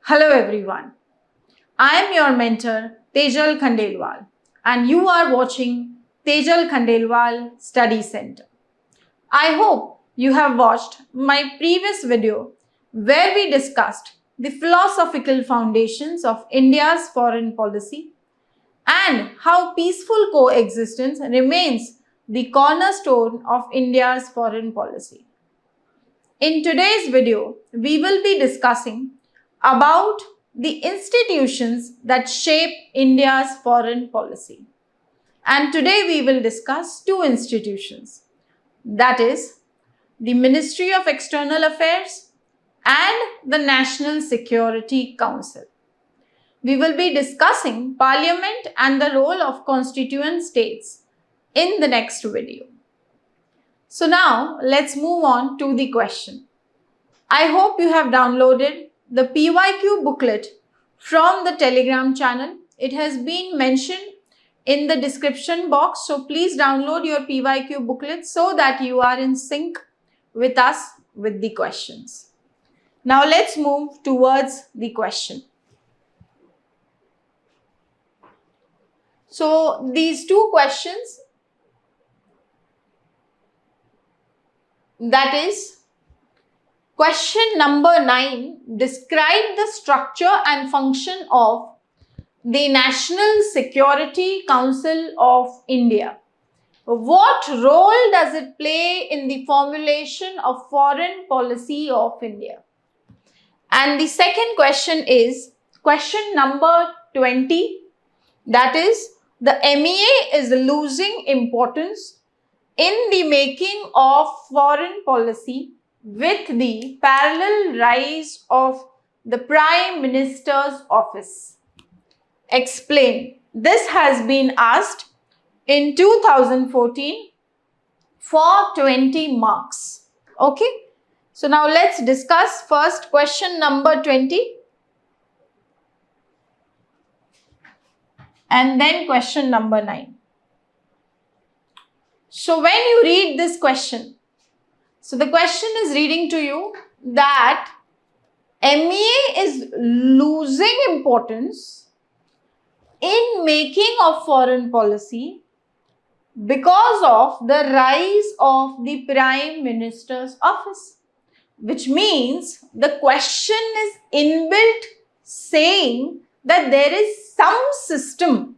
Hello everyone. I am your mentor Tejal Khandelwal and you are watching Tejal Khandelwal Study Center. I hope you have watched my previous video where we discussed the philosophical foundations of India's foreign policy and how peaceful coexistence remains the cornerstone of India's foreign policy. In today's video, we will be discussing about the institutions that shape India's foreign policy. And today we will discuss two institutions, that is the Ministry of External Affairs and the National Security Council. We will be discussing Parliament and the role of constituent states in the next video. So now let's move on to the question. I hope you have downloaded the PYQ booklet from the Telegram channel. It has been mentioned in the description box. So please download your PYQ booklet so that you are in sync with us with the questions. Now let's move towards the question. So these two questions, that is question number 9, describe the structure and function of the National Security Council of India. What role does it play in the formulation of foreign policy of India? And the second question is question number 20, that is the MEA is losing importance in the making of foreign policy with the parallel rise of the Prime Minister's office. Explain. This has been asked in 2014 for 20 marks. Okay. So now let's discuss first question number 20 and then question number 9. So when you read this question, so the question is reading to you that MEA is losing importance in making of foreign policy because of the rise of the Prime Minister's office, which means the question is inbuilt saying that there is some system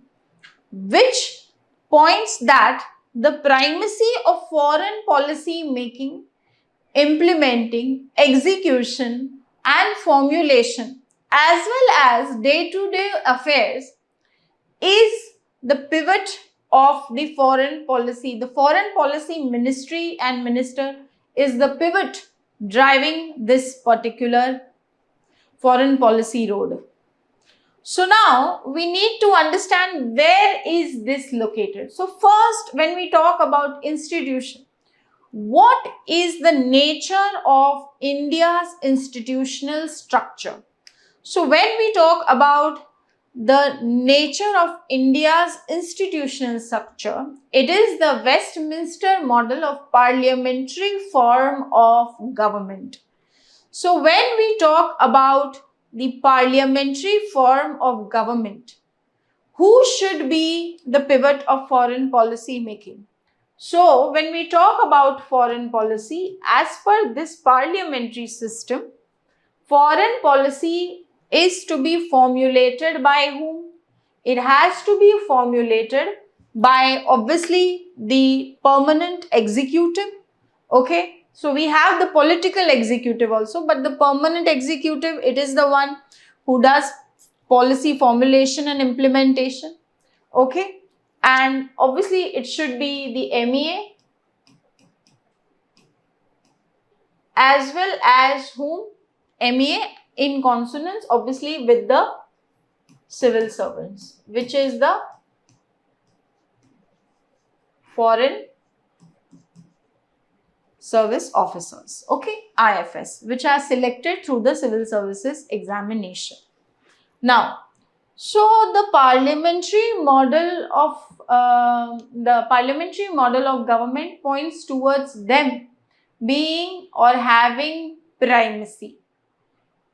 which points that the primacy of foreign policy making, implementing, execution and formulation as well as day-to-day affairs is the pivot of the foreign policy. The foreign policy ministry and minister is the pivot driving this particular foreign policy road. So now we need to understand where is this located. So first, when we talk about institution, what is the nature of India's institutional structure? So when we talk about the nature of India's institutional structure, it is the Westminster model of parliamentary form of government. So when we talk about the parliamentary form of government, who should be the pivot of foreign policy making? So when we talk about foreign policy, as per this parliamentary system, foreign policy is to be formulated by whom? It has to be formulated by obviously the permanent executive. Okay. So we have the political executive also, but the permanent executive, it is the one who does policy formulation and implementation. Okay. And obviously it should be the MEA as well as whom? MEA in consonance obviously with the civil servants, which is the foreign service officers, okay, IFS, which are selected through the civil services examination. Now, so the parliamentary model of government points towards them being or having primacy.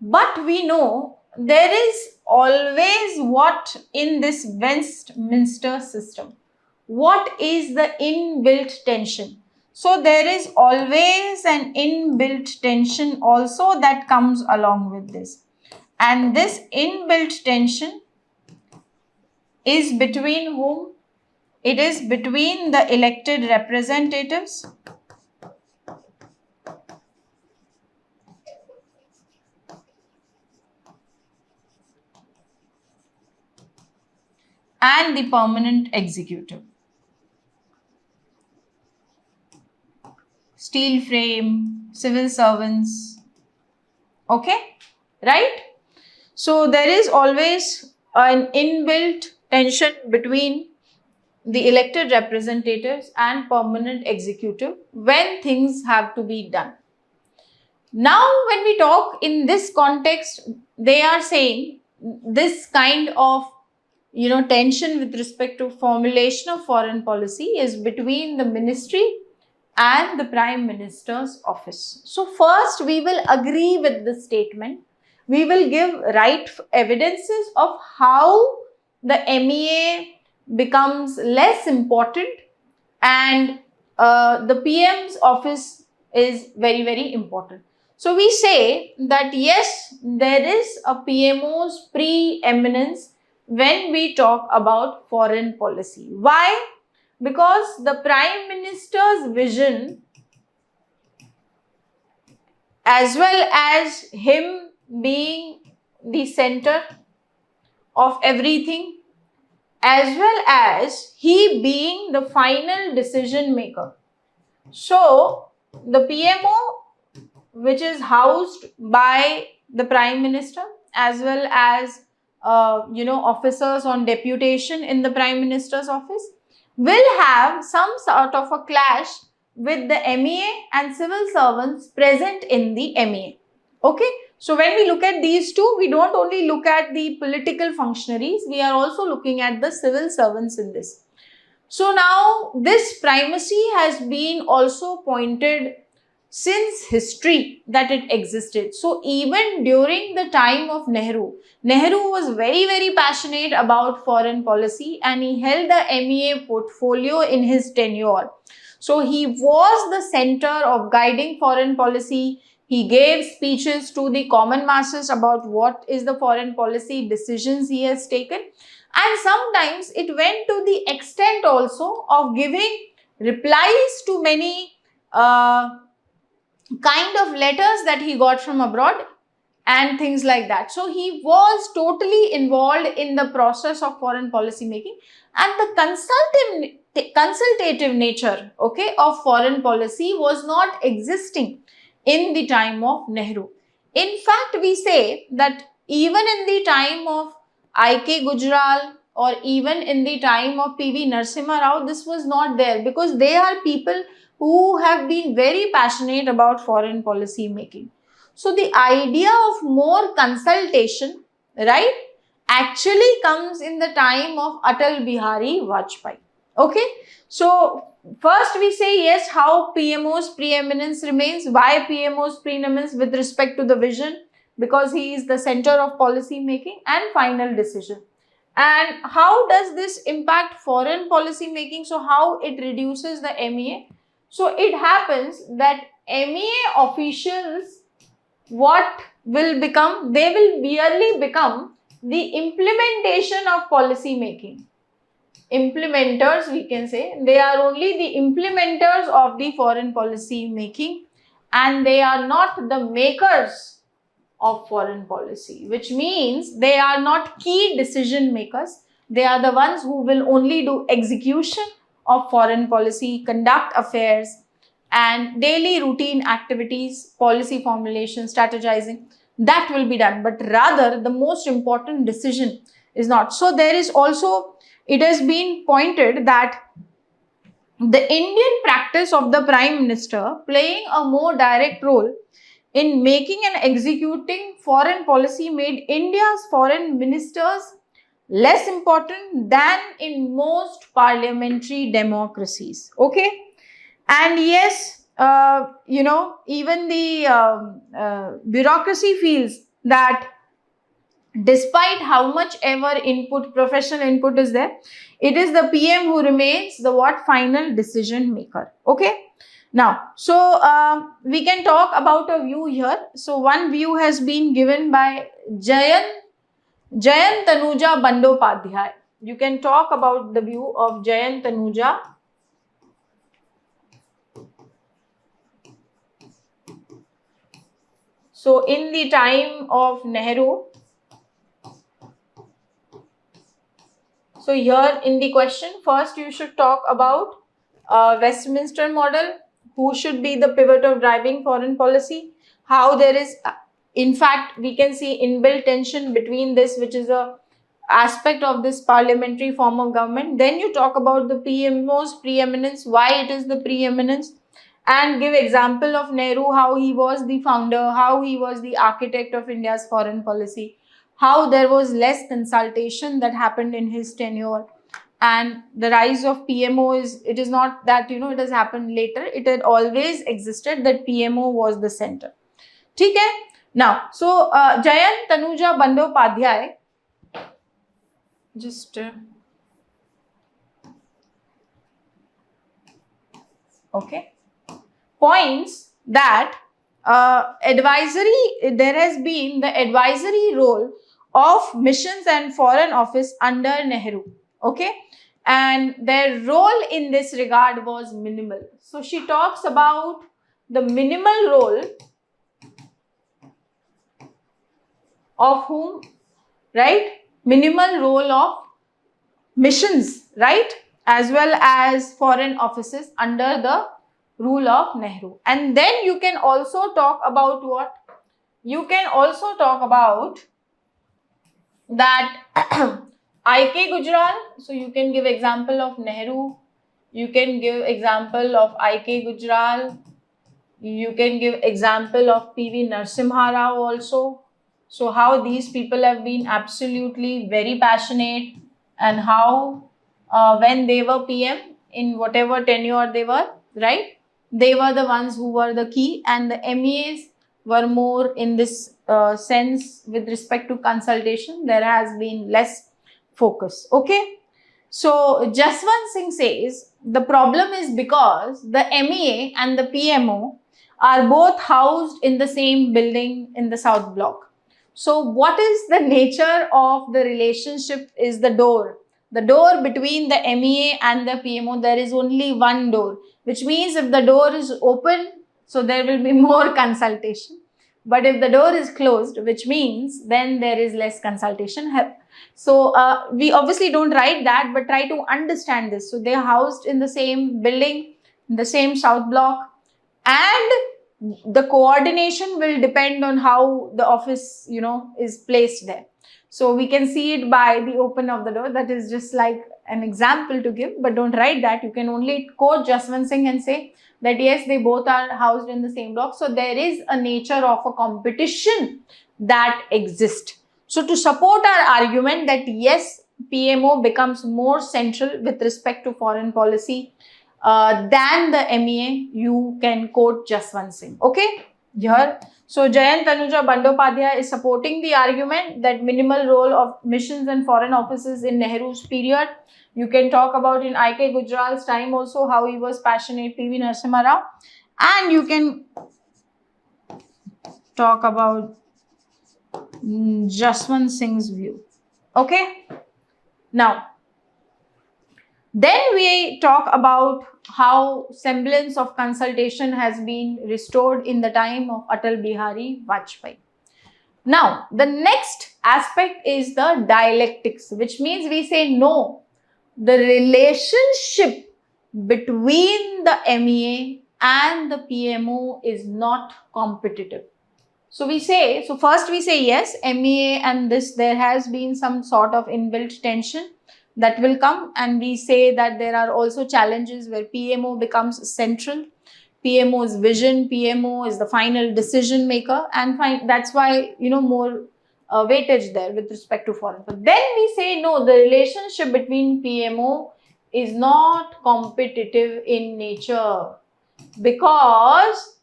But we know there is always what in this Westminster system? What is the inbuilt tension? So there is always an inbuilt tension also that comes along with this. And this inbuilt tension is between whom? It is between the elected representatives and the permanent executive. Steel frame, civil servants, okay, right? So there is always an inbuilt tension between the elected representatives and permanent executive when things have to be done. Now, when we talk in this context, they are saying this kind of tension with respect to formulation of foreign policy is between the ministry and the Prime Minister's office. So first we will agree with this statement. We will give right evidences of how the MEA becomes less important and the PM's office is very, very important. So we say that yes, there is a PMO's preeminence when we talk about foreign policy. Why? Because the Prime Minister's vision, as well as him being the center of everything, as well as he being the final decision maker. So, the PMO, which is housed by the Prime Minister, as well as officers on deputation in the Prime Minister's office, will have some sort of a clash with the MEA and civil servants present in the MEA. Okay, so when we look at these two, we don't only look at the political functionaries, we are also looking at the civil servants in this. So now this primacy has been also pointed since history that it existed. So even during the time of Nehru was very, very passionate about foreign policy and he held the MEA portfolio in his tenure. So he was the center of guiding foreign policy. He gave speeches to the common masses about what is the foreign policy decisions he has taken. And sometimes it went to the extent also of giving replies to many kind of letters that he got from abroad and things like that. So he was totally involved in the process of foreign policy making, and the consultative nature, okay, of foreign policy was not existing in the time of Nehru. In fact, we say that even in the time of I.K. Gujral or even in the time of P.V. Narasimha Rao, this was not there because they are people who have been very passionate about foreign policy making. So the idea of more consultation, right, actually comes in the time of Atal Bihari Vajpayee. Okay, so first we say yes, how PMO's preeminence remains. Why PMO's preeminence with respect to the vision? Because he is the center of policy making and final decision. And how does this impact foreign policy making? So how it reduces the MEA? So it happens that MEA officials, what will become? They will merely become the implementation of policy making. Implementers, we can say, they are only the implementers of the foreign policy making and they are not the makers of foreign policy, which means they are not key decision makers. They are the ones who will only do execution of foreign policy, conduct affairs and daily routine activities, policy formulation, strategizing, that will be done. But rather the most important decision is not. So there is also, it has been pointed that the Indian practice of the Prime Minister playing a more direct role in making and executing foreign policy made India's foreign ministers less important than in most parliamentary democracies. Okay. And yes, even the bureaucracy feels that despite how much ever input, professional input is there, it is the PM who remains the what final decision maker. Okay. Now, so we can talk about a view here. So one view has been given by Jayan Tanuja Bandopadhyay. You can talk about the view of Jayan Tanuja. So in the time of Nehru, so here in the question, first you should talk about Westminster model, who should be the pivot of driving foreign policy, how there is, in fact, we can see inbuilt tension between this, which is a aspect of this parliamentary form of government. Then you talk about the PMO's preeminence, why it is the preeminence, and give example of Nehru, how he was the founder, how he was the architect of India's foreign policy, how there was less consultation that happened in his tenure. And the rise of PMO is, it is not that, it has happened later. It had always existed that PMO was the center. ठीक है? Now, so Jayan Tanuja Bandopadhyay, just okay, points that there has been the advisory role of missions and foreign office under Nehru. Okay, and their role in this regard was minimal. So she talks about the minimal role of whom, right? Minimal role of missions, right? As well as foreign offices under the rule of Nehru. And then you can also talk about what? You can also talk about that I.K. Gujral. So you can give example of Nehru. You can give example of I.K. Gujral. You can give example of P.V. Narasimha Rao also. So how these people have been absolutely very passionate, and how when they were PM in whatever tenure they were, right? They were the ones who were the key, and the MEAs were more in this sense with respect to consultation. There has been less focus. Okay. So Jaswant Singh says the problem is because the MEA and the PMO are both housed in the same building in the South Block. So what is the nature of the relationship is the door. The door between the MEA and the PMO, there is only one door, which means if the door is open, so there will be more consultation. But if the door is closed, which means then there is less consultation. So we obviously don't write that, but try to understand this. So they are housed in the same building, in the same South Block, and the coordination will depend on how the office, is placed there. So we can see it by the open of the door. That is just like an example to give, but don't write that. You can only quote Jaswant Singh and say that yes, they both are housed in the same block. So there is a nature of a competition that exists. So to support our argument that yes, PMO becomes more central with respect to foreign policy than the MEA, you can quote Jaswant Singh. Okay, here. So Jayant Tanuja Bandopadhyay is supporting the argument that minimal role of missions and foreign offices in Nehru's period. You can talk about in I.K. Gujral's time also how he was passionate, P.V. Narasimha Rao, and you can talk about Jaswant Singh's view. Okay. Now, then we talk about how semblance of consultation has been restored in the time of Atal Bihari Vajpayee. Now, the next aspect is the dialectics, which means we say no, the relationship between the MEA and the PMO is not competitive. So we say, so first we say yes, MEA and this, there has been some sort of inbuilt tension that will come, and we say that there are also challenges where PMO becomes central. PMO's vision, PMO is the final decision maker, and that's why, more weightage there with respect to foreign. But then we say no, the relationship between PMO is not competitive in nature, because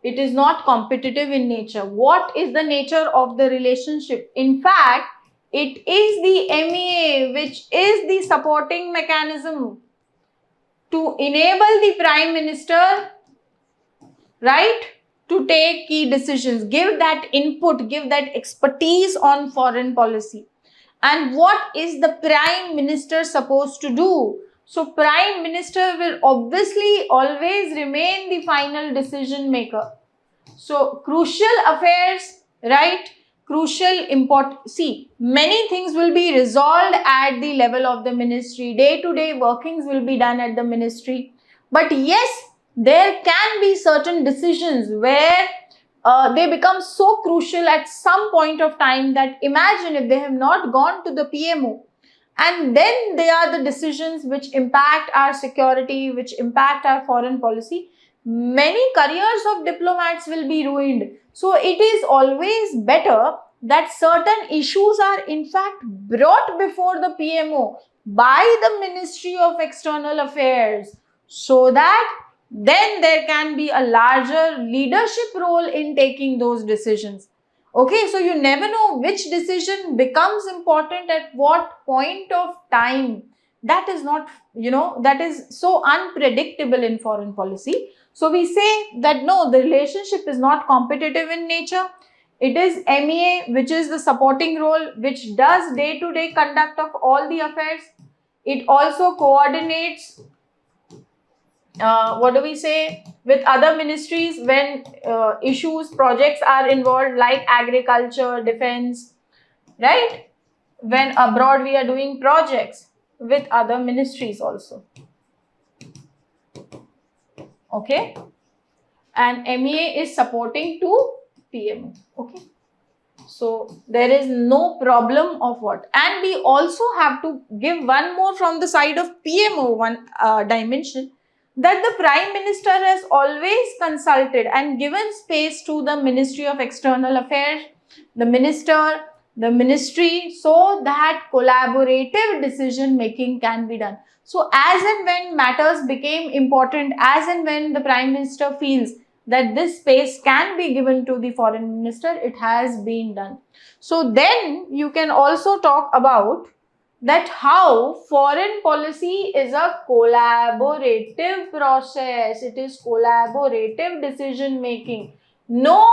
It is not competitive in nature. What is the nature of the relationship? In fact, it is the MEA which is the supporting mechanism to enable the Prime Minister, right, to take key decisions, give that input, give that expertise on foreign policy. And what is the Prime Minister supposed to do? So Prime Minister will obviously always remain the final decision maker. So crucial affairs, right? Crucial import. See, many things will be resolved at the level of the ministry. Day-to-day workings will be done at the ministry. But yes, there can be certain decisions where they become so crucial at some point of time that imagine if they have not gone to the PMO, and then they are the decisions which impact our security, which impact our foreign policy. Many careers of diplomats will be ruined. So it is always better that certain issues are in fact brought before the PMO by the Ministry of External Affairs, so that then there can be a larger leadership role in taking those decisions. Okay, so you never know which decision becomes important at what point of time. That is not, that is so unpredictable in foreign policy. So we say that no, the relationship is not competitive in nature. It is MEA, which is the supporting role, which does day-to-day conduct of all the affairs. It also coordinates, with other ministries when issues, projects are involved, like agriculture, defense, right? When abroad we are doing projects with other ministries also. Okay, and MEA is supporting to PMO. Okay, so there is no problem of what. And we also have to give one more from the side of PMO, one dimension, that the Prime Minister has always consulted and given space to the Ministry of External Affairs, the Minister, the Ministry, so that collaborative decision making can be done. So as and when matters became important, as and when the Prime Minister feels that this space can be given to the Foreign Minister, it has been done. So then you can also talk about that how foreign policy is a collaborative process. It is collaborative decision making. No,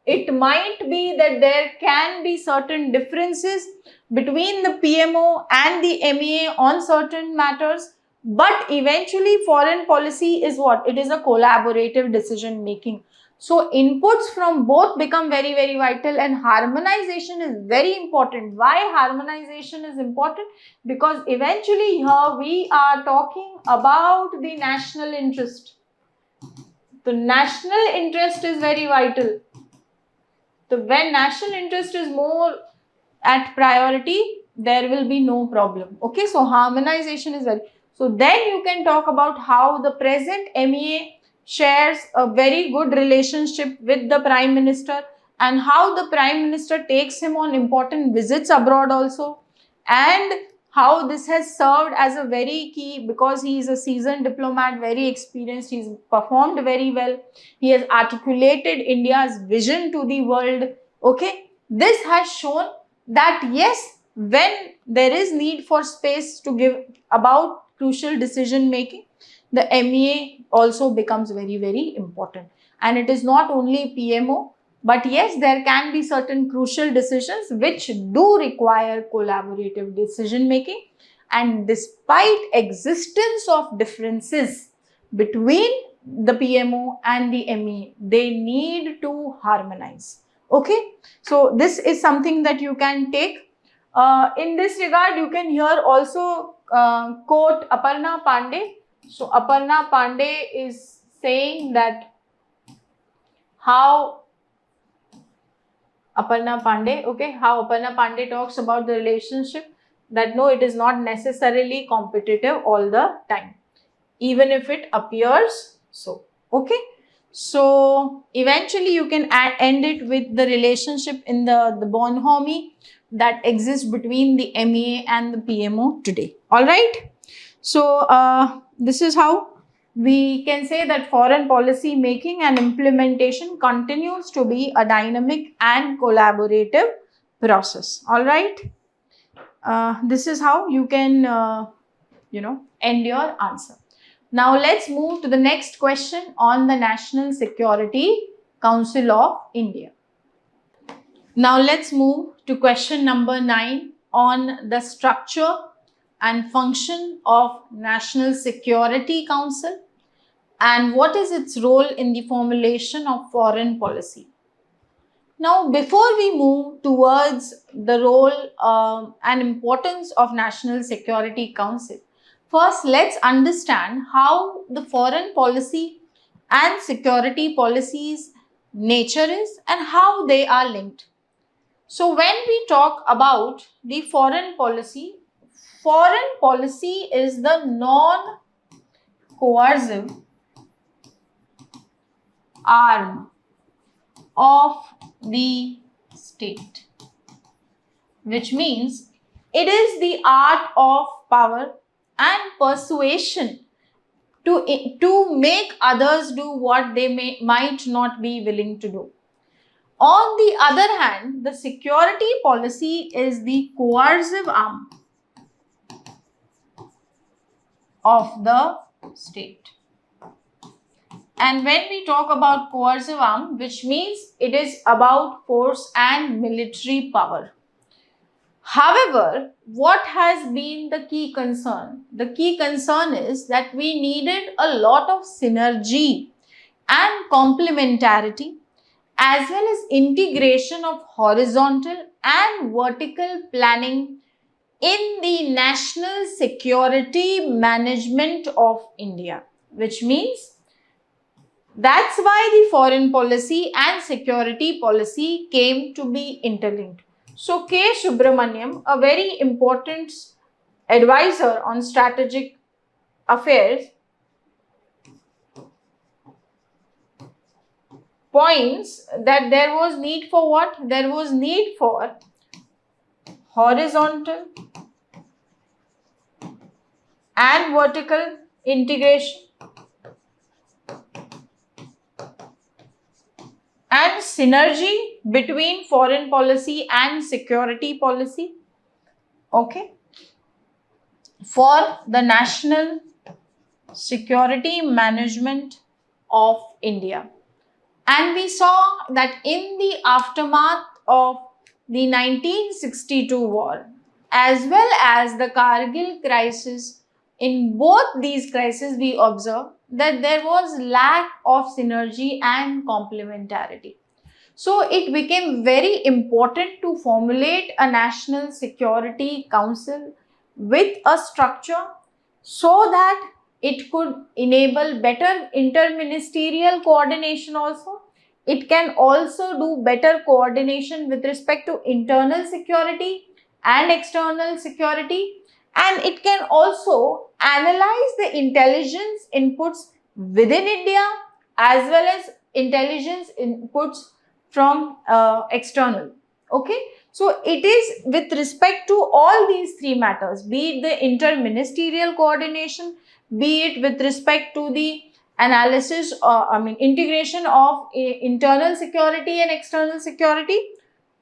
it might be that there can be certain differences between the PMO and the MEA on certain matters, but eventually foreign policy is what? It is a collaborative decision making. So inputs from both become very, very vital, and harmonization is very important. Why harmonization is important? Because eventually here we are talking about the national interest. The national interest is very vital. So when national interest is more at priority, there will be no problem. Okay, so harmonization is very. So then you can talk about how the present MEA shares a very good relationship with the Prime Minister, and how the Prime Minister takes him on important visits abroad also, and how this has served as a very key, because he is a seasoned diplomat, very experienced, he's performed very well, he has articulated India's vision to the world. Okay, this has shown that yes, when there is need for space to give about crucial decision making, the MEA also becomes very, very important. And it is not only PMO, but yes, there can be certain crucial decisions which do require collaborative decision making. And despite existence of differences between the PMO and the MEA, they need to harmonize. Okay, so this is something that you can take. In this regard, you can hear also quote Aparna Pandey. So Aparna Pandey is saying that how Aparna Pandey talks about the relationship, that no, it is not necessarily competitive all the time, even if it appears so. Okay, so eventually you can end it with the relationship in the bonhomie that exists between the MEA and the PMO today. All right, so this is how we can say that foreign policy making and implementation continues to be a dynamic and collaborative process. All right. This is how you can, end your answer. Now let's move to the next question on the National Security Council of India. Now let's move to question number 9 on the structure and function of National Security Council and what is its role in the formulation of foreign policy. Now, before we move towards the role and importance of National Security Council, first let's understand how the foreign policy and security policies nature is and how they are linked. So, when we talk about the foreign policy is the non-coercive arm of the state, which means it is the art of power and persuasion to make others do what they might not be willing to do. On the other hand, the security policy is the coercive arm of the state. And when we talk about coercive arm, which means it is about force and military power. However, what has been the key concern? The key concern is that we needed a lot of synergy and complementarity as well as integration of horizontal and vertical planning in the national security management of India, which means that's why the foreign policy and security policy came to be interlinked. So, K. Subramaniam, a very important advisor on strategic affairs, points that there was need for what? There was need for horizontal and vertical integration and synergy between foreign policy and security policy, okay, for the national security management of India. And we saw that in the aftermath of the 1962 war, as well as the Kargil crisis, in both these crises we observed that there was lack of synergy and complementarity. So it became very important to formulate a National Security Council with a structure so that it could enable better interministerial coordination also. It can also do better coordination with respect to internal security and external security, and it can also analyze the intelligence inputs within India as well as intelligence inputs from external. Okay, so it is with respect to all these three matters, be it the interministerial coordination, be it with respect to the analysis, integration of internal security and external security,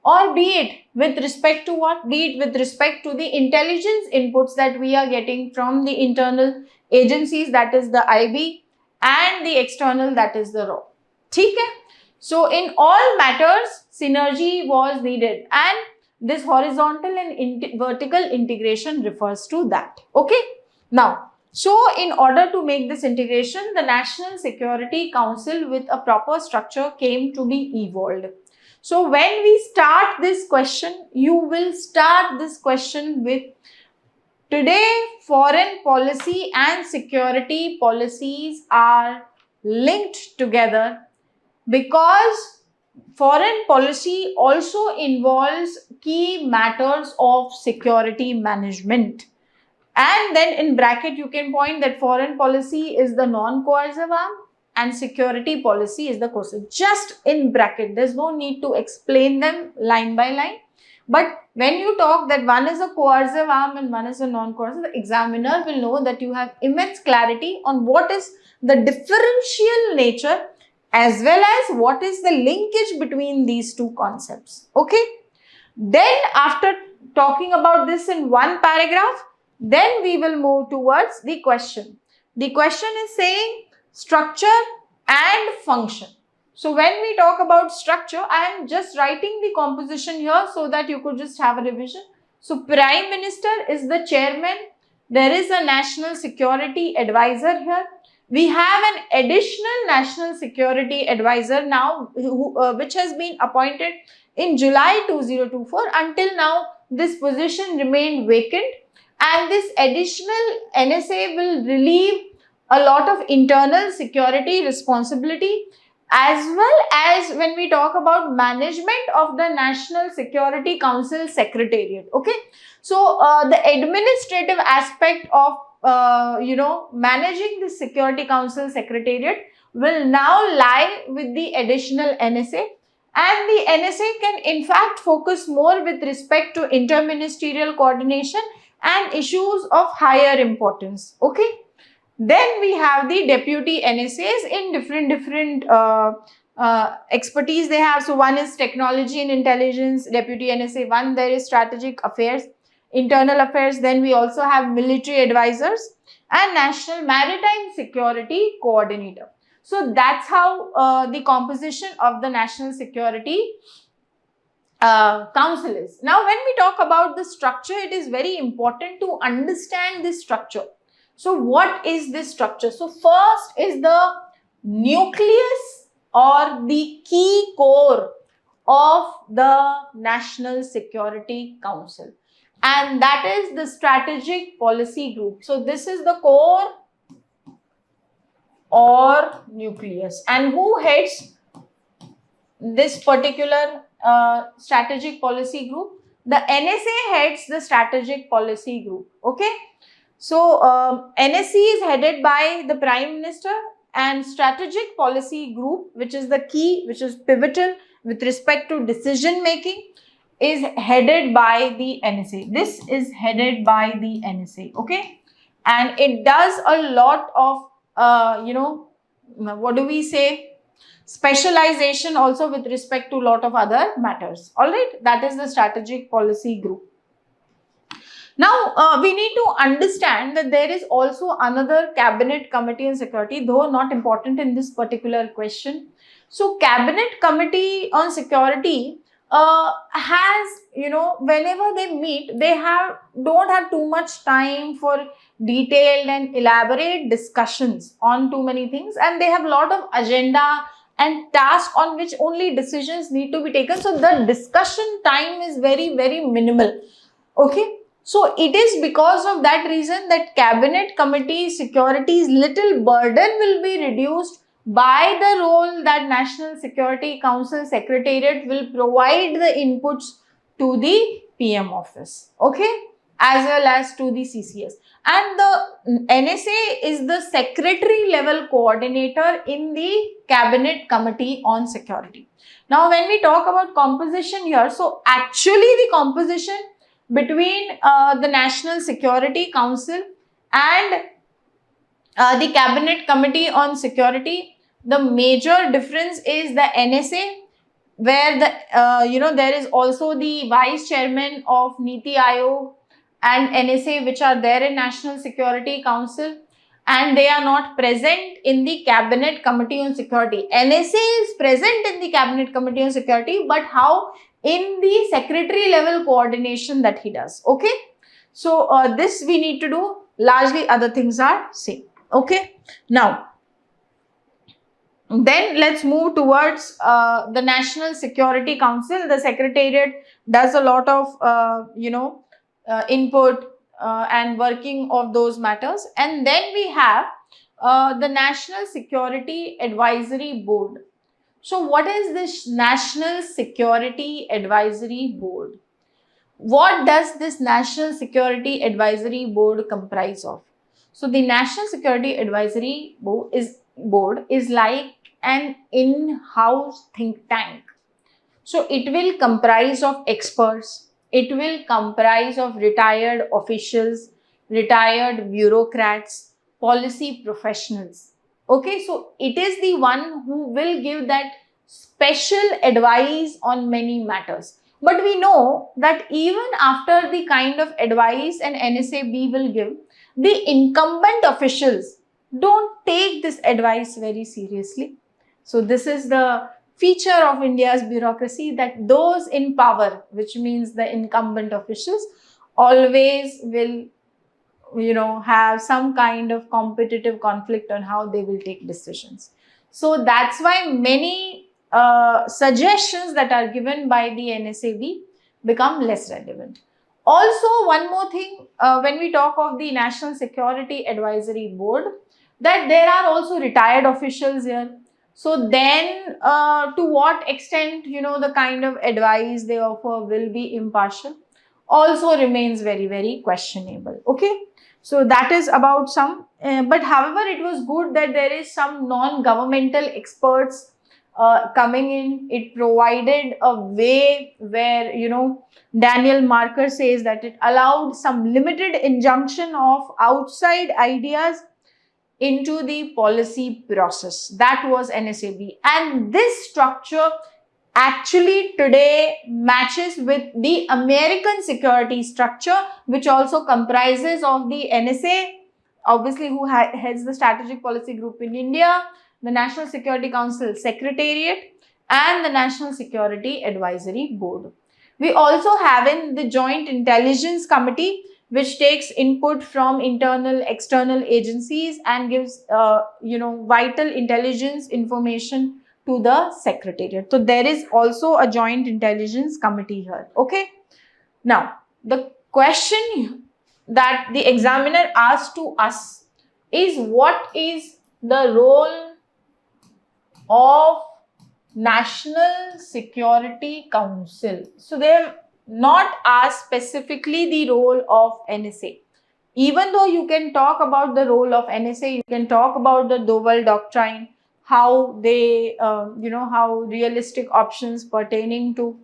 or be it with respect to what? Be it with respect to the intelligence inputs that we are getting from the internal agencies, that is the IB, and the external, that is the RAW. Okay? So, in all matters, synergy was needed, and this horizontal and vertical integration refers to that. Okay? Now, so in order to make this integration, the National Security Council with a proper structure came to be evolved. So when we start this question, you will start this question with, today foreign policy and security policies are linked together because foreign policy also involves key matters of security management. And then in bracket you can point that foreign policy is the non-coercive arm and security policy is the coercive. Just in bracket, there's no need to explain them line by line. But when you talk that one is a coercive arm and one is a non-coercive, the examiner will know that you have immense clarity on what is the differential nature as well as what is the linkage between these two concepts. Okay. Then after talking about this in one paragraph, then we will move towards the question. The question is saying structure and function. So when we talk about structure, I am just writing the composition here so that you could just have a revision. So Prime Minister is the chairman. There is a National Security Advisor here. We have an additional National Security Advisor now which has been appointed in July 2024. Until now, this position remained vacant, and this additional NSA will relieve a lot of internal security responsibility, as well as when we talk about management of the National Security Council Secretariat. Okay, so the administrative aspect of managing the Security Council Secretariat will now lie with the additional NSA, and the NSA can in fact focus more with respect to interministerial coordination and issues of higher importance. Okay. Then we have the deputy NSAs in different expertise they have. So one is technology and intelligence, deputy NSA. One, there is strategic affairs, internal affairs. Then we also have military advisors and national maritime security coordinator. So that's how the composition of the National Security Council is. Now, when we talk about the structure, it is very important to understand this structure. So, what is this structure? So, first is the nucleus or the key core of the National Security Council, and that is the Strategic Policy Group. So, this is the core or nucleus, and who heads this particular strategic policy group? The NSA heads the strategic policy group. Okay. So NSC is headed by the Prime Minister, and strategic policy group, which is the key, which is pivotal with respect to decision making, is headed by the NSA. This is headed by the NSA. Okay. And it does a lot of what do we say, specialization also with respect to a lot of other matters. All right, that is the strategic policy group. Now, we need to understand that there is also another Cabinet Committee on Security, though not important in this particular question. So, Cabinet Committee on Security has, whenever they meet, they don't have too much time for detailed and elaborate discussions on too many things, and they have a lot of agenda and task on which only decisions need to be taken. So, the discussion time is very, very minimal. Okay. So, it is because of that reason that Cabinet Committee Security's little burden will be reduced by the role that National Security Council Secretariat will provide the inputs to the PM office, okay, as well as to the CCS. And the NSA is the secretary level coordinator in the Cabinet Committee on Security. Now, when we talk about composition here, so actually the composition between the National Security Council and the Cabinet Committee on Security, the major difference is the NSA, where the there is also the Vice Chairman of Niti Aayog and NSA, which are there in National Security Council, and they are not present in the Cabinet Committee on Security. NSA is present in the Cabinet Committee on Security, but how? In the secretary level coordination that he does. Okay. So, this we need to do. Largely other things are same. Okay. Now, then let's move towards the National Security Council. The Secretariat does a lot of, input and working of those matters. And then we have the National Security Advisory Board. So, what is this National Security Advisory Board? What does this National Security Advisory Board comprise of? So, the National Security Advisory Board is like an in-house think tank. So, it will comprise of experts, it will comprise of retired officials, retired bureaucrats, policy professionals. Okay, so it is the one who will give that special advice on many matters. But we know that even after the kind of advice an NSAB will give, the incumbent officials don't take this advice very seriously. So this is the feature of India's bureaucracy, that those in power, which means the incumbent officials, always will, have some kind of competitive conflict on how they will take decisions. So that's why many suggestions that are given by the NSAB become less relevant. Also, one more thing, when we talk of the National Security Advisory Board, that there are also retired officials here. So then, to what extent, the kind of advice they offer will be impartial also remains very, very questionable. Okay. So that is about some, but however, it was good that there is some non-governmental experts coming in. It provided a way where, Daniel Marker says that it allowed some limited injunction of outside ideas into the policy process. That was NSAB. And this structure actually today matches with the American security structure, which also comprises of the NSA, obviously, who heads the strategic policy group in India, the National Security Council Secretariat, and the National Security Advisory Board. We also have in the Joint Intelligence Committee, which takes input from internal, external agencies and gives, vital intelligence information to the Secretariat. So there is also a Joint Intelligence Committee here. Okay. Now, the question that the examiner asked to us is, what is the role of National Security Council? So they have not asked specifically the role of NSA. Even though you can talk about the role of NSA, you can talk about the Doval Doctrine, how they, how realistic options pertaining to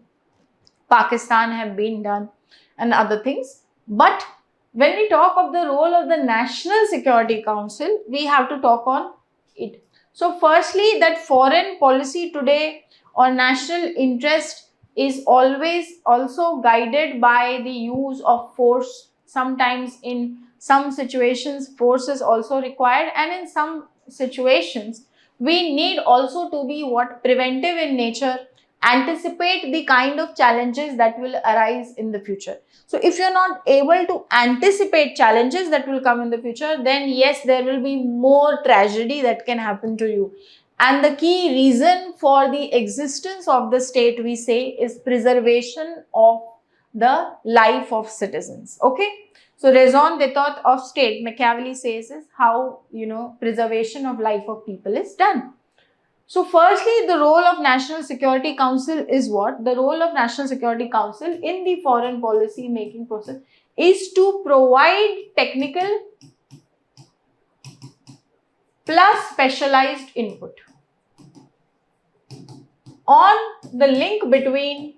Pakistan have been done and other things. But when we talk of the role of the National Security Council, we have to talk on it. So firstly, that foreign policy today or national interest is always also guided by the use of force. Sometimes in some situations, force is also required, and in some situations, we need also to be preventive in nature, anticipate the kind of challenges that will arise in the future. So if you're not able to anticipate challenges that will come in the future, then yes, there will be more tragedy that can happen to you. And the key reason for the existence of the state, we say, is preservation of the life of citizens. Okay. So raison d'etre of state, Machiavelli says, is how, preservation of life of people is done. So firstly, the role of National Security Council is what? The role of National Security Council in the foreign policy making process is to provide technical plus specialized input on the link between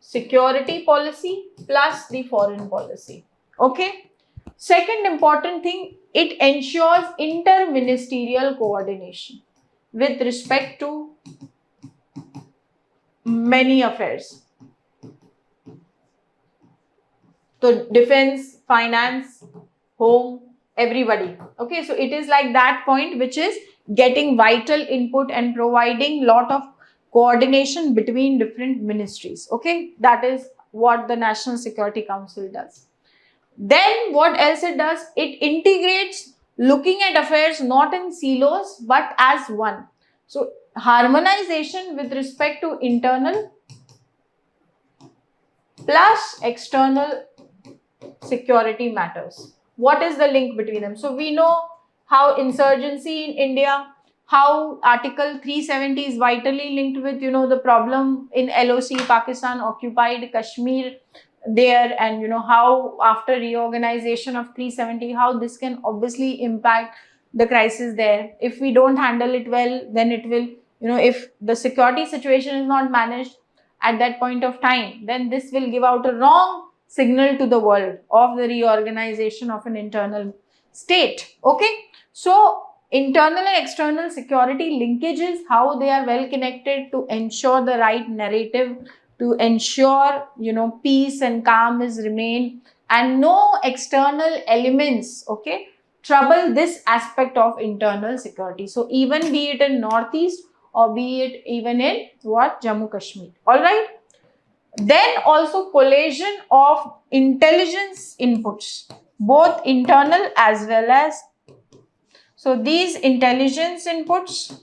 security policy plus the foreign policy. Okay. Second important thing, it ensures inter-ministerial coordination with respect to many affairs. So defense, finance, home, everybody. Okay, so it is like that point which is getting vital input and providing lot of coordination between different ministries. Okay, that is what the National Security Council does. Then what else it does? It integrates looking at affairs not in silos but as one. So harmonization with respect to internal plus external security matters. What is the link between them? So we know how insurgency in India, how Article 370 is vitally linked with, the problem in LOC, Pakistan occupied Kashmir there, and how after reorganization of 370, how this can obviously impact the crisis there. If we don't handle it well, then it will, if the security situation is not managed, at that point of time, then this will give out a wrong signal to the world of the reorganization of an internal state. Okay, so internal and external security linkages, how they are well connected to ensure the right narrative, to ensure, peace and calm is remained, and no external elements, okay, trouble this aspect of internal security. So even be it in Northeast or be it even in what, Jammu Kashmir. All right. Then also collation of intelligence inputs, both internal as well as, so these intelligence inputs,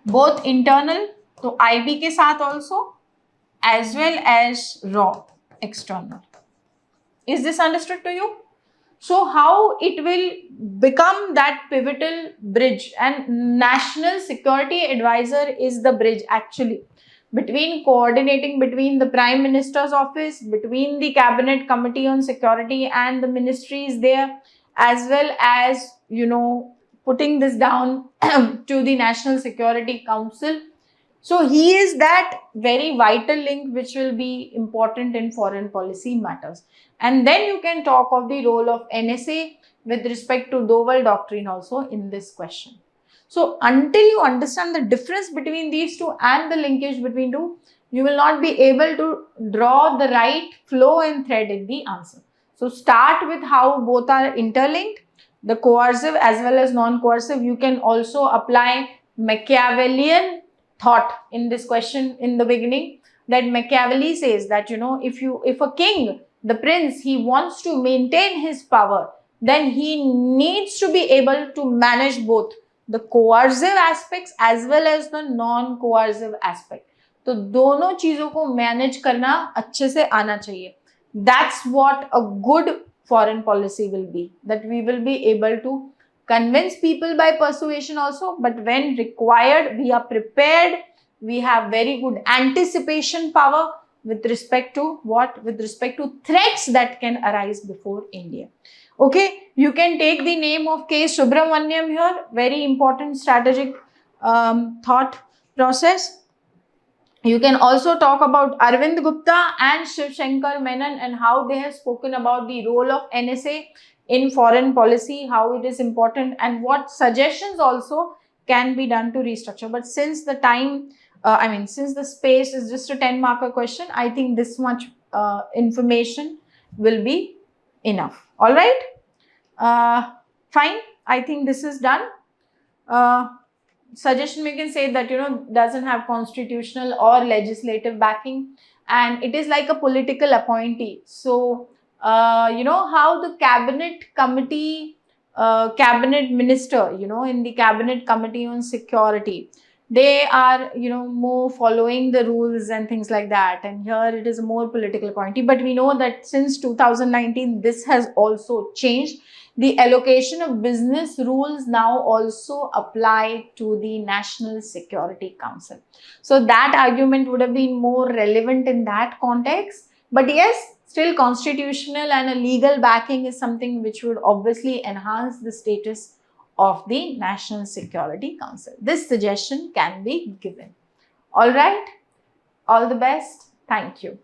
both internal, तो IB के साथ also, as well as raw, external. Is this understood to you? So how it will become that pivotal bridge, and National Security Advisor is the bridge actually between coordinating between the Prime Minister's office, between the Cabinet Committee on Security and the ministries there, as well as, putting this down to the National Security Council. So he is that very vital link which will be important in foreign policy matters. And then you can talk of the role of NSA with respect to Doval Doctrine also in this question. So until you understand the difference between these two and the linkage between two, you will not be able to draw the right flow and thread in the answer. So start with how both are interlinked, the coercive as well as non-coercive. You can also apply Machiavellian thought in this question in the beginning, that Machiavelli says that, if a king, the prince, he wants to maintain his power, then he needs to be able to manage both the coercive aspects as well as the non-coercive aspect. तो दोनों चीजों को manage करना अच्छे से आना चाहिए. That's what a good foreign policy will be, that we will be able to convince people by persuasion also, but when required, we are prepared, we have very good anticipation power with respect to what? With respect to threats that can arise before India. Okay, you can take the name of K. Subramaniam here, very important strategic thought process. You can also talk about Arvind Gupta and Shiv Shankar Menon and how they have spoken about the role of NSA in foreign policy, how it is important, and what suggestions also can be done to restructure. But since the time, since the space is just a 10-marker question, I think this much information will be enough. All right. Fine. I think this is done. Suggestion we can say that, doesn't have constitutional or legislative backing, and it is like a political appointee. So, how the cabinet committee, cabinet minister, in the cabinet committee on security, they are, more following the rules and things like that. And here it is a more political appointee. But we know that since 2019, this has also changed. The allocation of business rules now also apply to the National Security Council. So that argument would have been more relevant in that context. But yes, still constitutional and a legal backing is something which would obviously enhance the status of the National Security Council. This suggestion can be given. All right. All the best. Thank you.